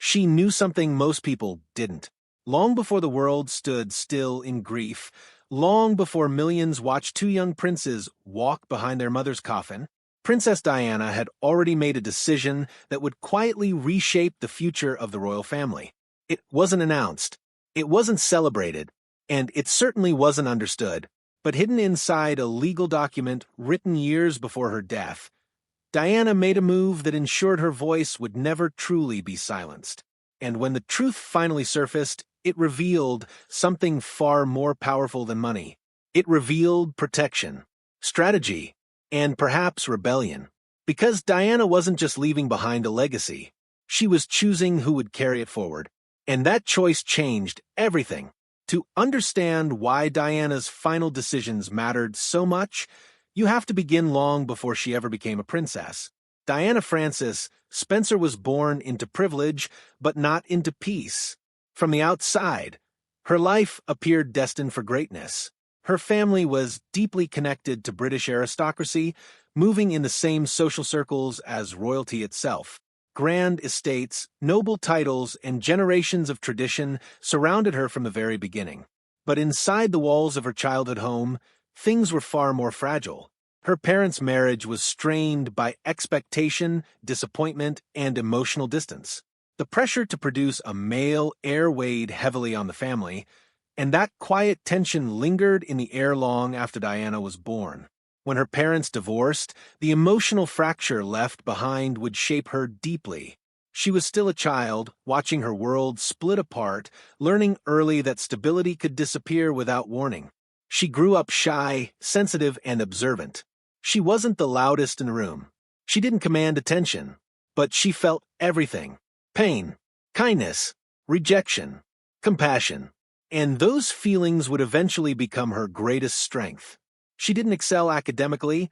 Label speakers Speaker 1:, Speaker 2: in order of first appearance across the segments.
Speaker 1: She knew something most people didn't. Long before the world stood still in grief, long before millions watched two young princes walk behind their mother's coffin, Princess Diana had already made a decision that would quietly reshape the future of the royal family. It wasn't announced, it wasn't celebrated, and it certainly wasn't understood. But hidden inside a legal document written years before her death, Diana made a move that ensured her voice would never truly be silenced. And when the truth finally surfaced, it revealed something far more powerful than money. It revealed protection, strategy, and perhaps rebellion. Because Diana wasn't just leaving behind a legacy, she was choosing who would carry it forward. And that choice changed everything. To understand why Diana's final decisions mattered so much, you have to begin long before she ever became a princess. Diana Frances Spencer was born into privilege, but not into peace. From the outside, her life appeared destined for greatness. Her family was deeply connected to British aristocracy, moving in the same social circles as royalty itself. Grand estates, noble titles, and generations of tradition surrounded her from the very beginning. But inside the walls of her childhood home, things were far more fragile. Her parents' marriage was strained by expectation, disappointment, and emotional distance. The pressure to produce a male heir weighed heavily on the family, and that quiet tension lingered in the air long after Diana was born. When her parents divorced, the emotional fracture left behind would shape her deeply. She was still a child, watching her world split apart, learning early that stability could disappear without warning. She grew up shy, sensitive, and observant. She wasn't the loudest in the room. She didn't command attention, but she felt everything: pain, kindness, rejection, compassion. And those feelings would eventually become her greatest strength. She didn't excel academically,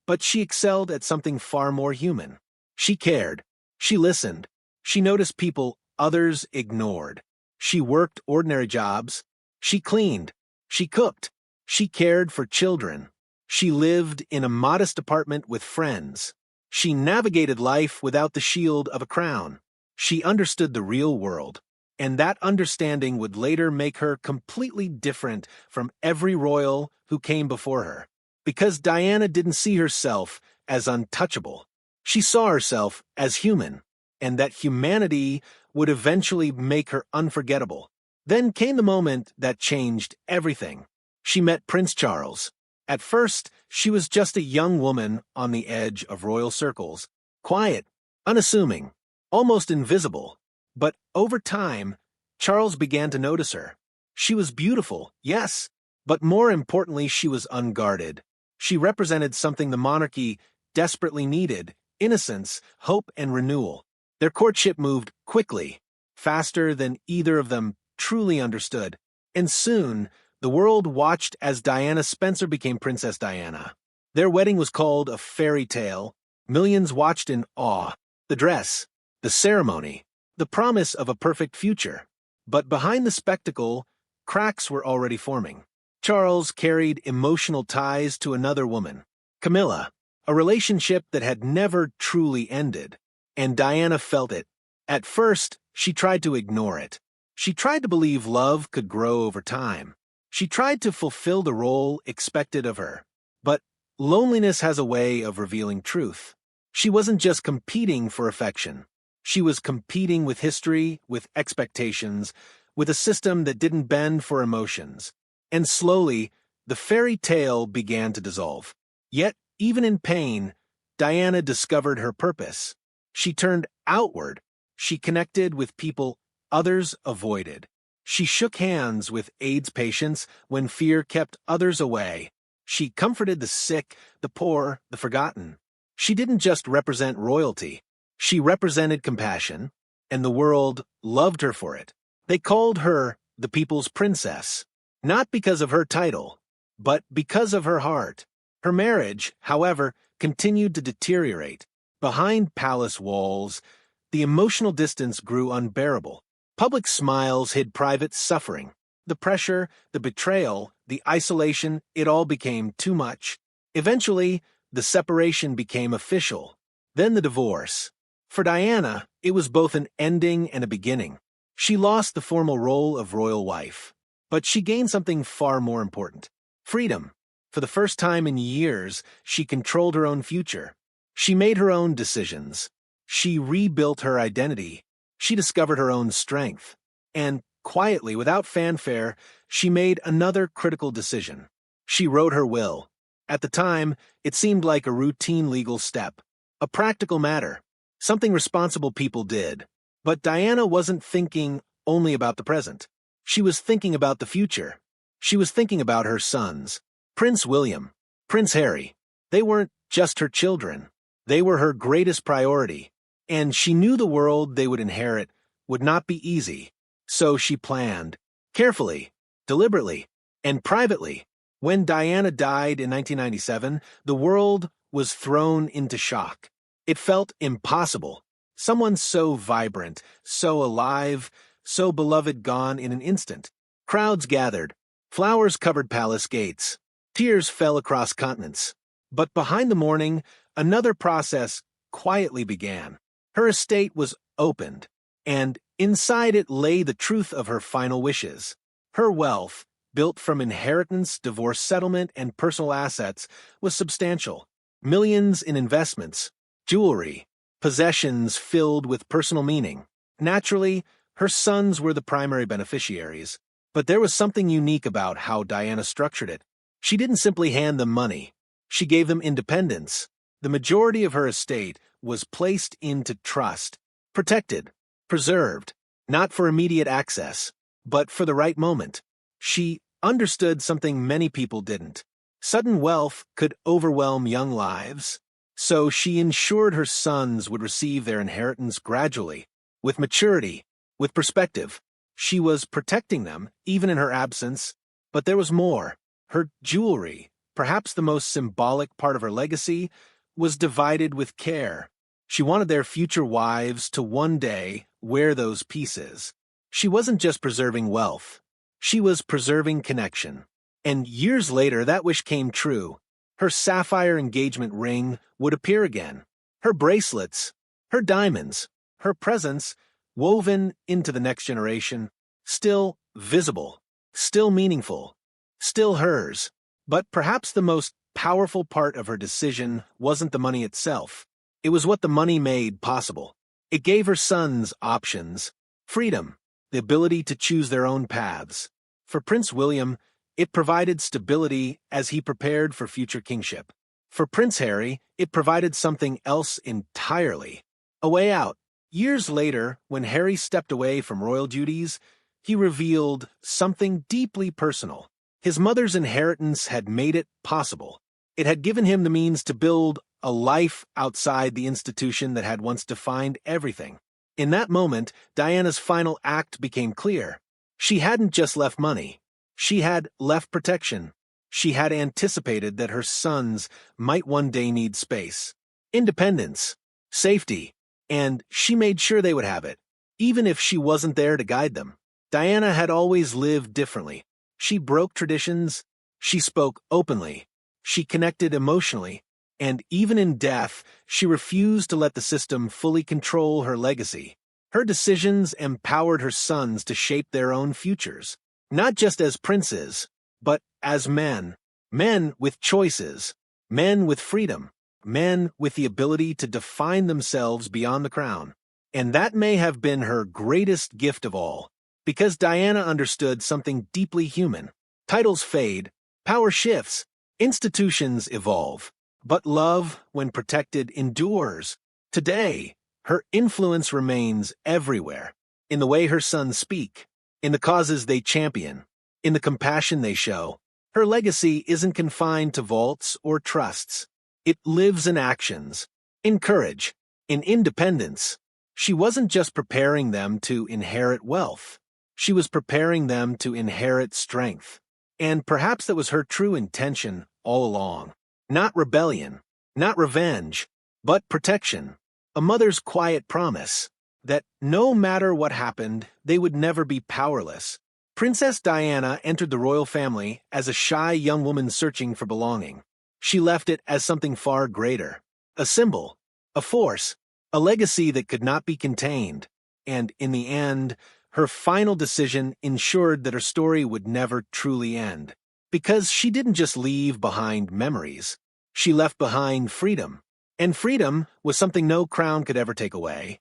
Speaker 1: but she excelled at something far more human. She cared. She listened. She noticed people others ignored. She worked ordinary jobs. She cleaned. She cooked. She cared for children. She lived in a modest apartment with friends. She navigated life without the shield of a crown. She understood the real world, and that understanding would later make her completely different from every royal who came before her. Because Diana didn't see herself as untouchable. She saw herself as human, and that humanity would eventually make her unforgettable. Then came the moment that changed everything. She met Prince Charles. At first, she was just a young woman on the edge of royal circles, quiet, unassuming, almost invisible. But over time, Charles began to notice her. She was beautiful, yes, but more importantly, she was unguarded. She represented something the monarchy desperately needed: innocence, hope, and renewal. Their courtship moved quickly, faster than either of them truly understood. And soon, the world watched as Diana Spencer became Princess Diana. Their wedding was called a fairy tale. Millions watched in awe. The dress, the ceremony, the promise of a perfect future. But behind the spectacle, cracks were already forming. Charles carried emotional ties to another woman, Camilla, a relationship that had never truly ended. And Diana felt it. At first, she tried to ignore it. She tried to believe love could grow over time. She tried to fulfill the role expected of her. But loneliness has a way of revealing truth. She wasn't just competing for affection. She was competing with history, with expectations, with a system that didn't bend for emotions. And slowly, the fairy tale began to dissolve. Yet, even in pain, Diana discovered her purpose. She turned outward. She connected with people others avoided. She shook hands with AIDS patients when fear kept others away. She comforted the sick, the poor, the forgotten. She didn't just represent royalty. She represented compassion, and the world loved her for it. They called her the people's princess, not because of her title, but because of her heart. Her marriage, however, continued to deteriorate. Behind palace walls, the emotional distance grew unbearable. Public smiles hid private suffering. The pressure, the betrayal, the isolation, it all became too much. Eventually, the separation became official. Then the divorce. For Diana, it was both an ending and a beginning. She lost the formal role of royal wife, but she gained something far more important: freedom. For the first time in years, she controlled her own future. She made her own decisions. She rebuilt her identity. She discovered her own strength. And quietly, without fanfare, she made another critical decision. She wrote her will. At the time, it seemed like a routine legal step, a practical matter, something responsible people did. But Diana wasn't thinking only about the present. She was thinking about the future. She was thinking about her sons, Prince William, Prince Harry. They weren't just her children. They were her greatest priority. And she knew the world they would inherit would not be easy. So she planned, carefully, deliberately, and privately. When Diana died in 1997, the world was thrown into shock. It felt impossible. Someone so vibrant, so alive, so beloved gone in an instant. Crowds gathered. Flowers covered palace gates. Tears fell across continents. But behind the mourning, another process quietly began. Her estate was opened, and inside it lay the truth of her final wishes. Her wealth, built from inheritance, divorce settlement, and personal assets, was substantial. Millions in investments, jewelry, possessions filled with personal meaning. Naturally, her sons were the primary beneficiaries, but there was something unique about how Diana structured it. She didn't simply hand them money. She gave them independence. The majority of her estate was placed into trust, protected, preserved, not for immediate access, but for the right moment. She understood something many people didn't. Sudden wealth could overwhelm young lives, so she ensured her sons would receive their inheritance gradually, with maturity, with perspective. She was protecting them, even in her absence, but there was more. Her jewelry, perhaps the most symbolic part of her legacy, was divided with care. She wanted their future wives to one day wear those pieces. She wasn't just preserving wealth. She was preserving connection. And years later, that wish came true. Her sapphire engagement ring would appear again. Her bracelets, her diamonds, her presence, woven into the next generation, still visible, still meaningful, still hers. But perhaps the most powerful part of her decision wasn't the money itself. It was what the money made possible. It gave her sons options, freedom, the ability to choose their own paths. For Prince William, it provided stability as he prepared for future kingship. For Prince Harry, it provided something else entirely: a way out. Years later, when Harry stepped away from royal duties, he revealed something deeply personal. His mother's inheritance had made it possible. It had given him the means to build a life outside the institution that had once defined everything. In that moment, Diana's final act became clear. She hadn't just left money. She had left protection. She had anticipated that her sons might one day need space, independence, safety, and she made sure they would have it, even if she wasn't there to guide them. Diana had always lived differently. She broke traditions. She spoke openly. She connected emotionally. And even in death, she refused to let the system fully control her legacy. Her decisions empowered her sons to shape their own futures, not just as princes, but as men. Men with choices, men with freedom, men with the ability to define themselves beyond the crown. And that may have been her greatest gift of all, because Diana understood something deeply human. Titles fade, power shifts, institutions evolve. But love, when protected, endures. Today, her influence remains everywhere, in the way her sons speak, in the causes they champion, in the compassion they show. Her legacy isn't confined to vaults or trusts. It lives in actions, in courage, in independence. She wasn't just preparing them to inherit wealth. She was preparing them to inherit strength. And perhaps that was her true intention all along. Not rebellion, not revenge, but protection. A mother's quiet promise that no matter what happened, they would never be powerless. Princess Diana entered the royal family as a shy young woman searching for belonging. She left it as something far greater, a symbol, a force, a legacy that could not be contained, and in the end, her final decision ensured that her story would never truly end. Because she didn't just leave behind memories, she left behind freedom. And freedom was something no crown could ever take away.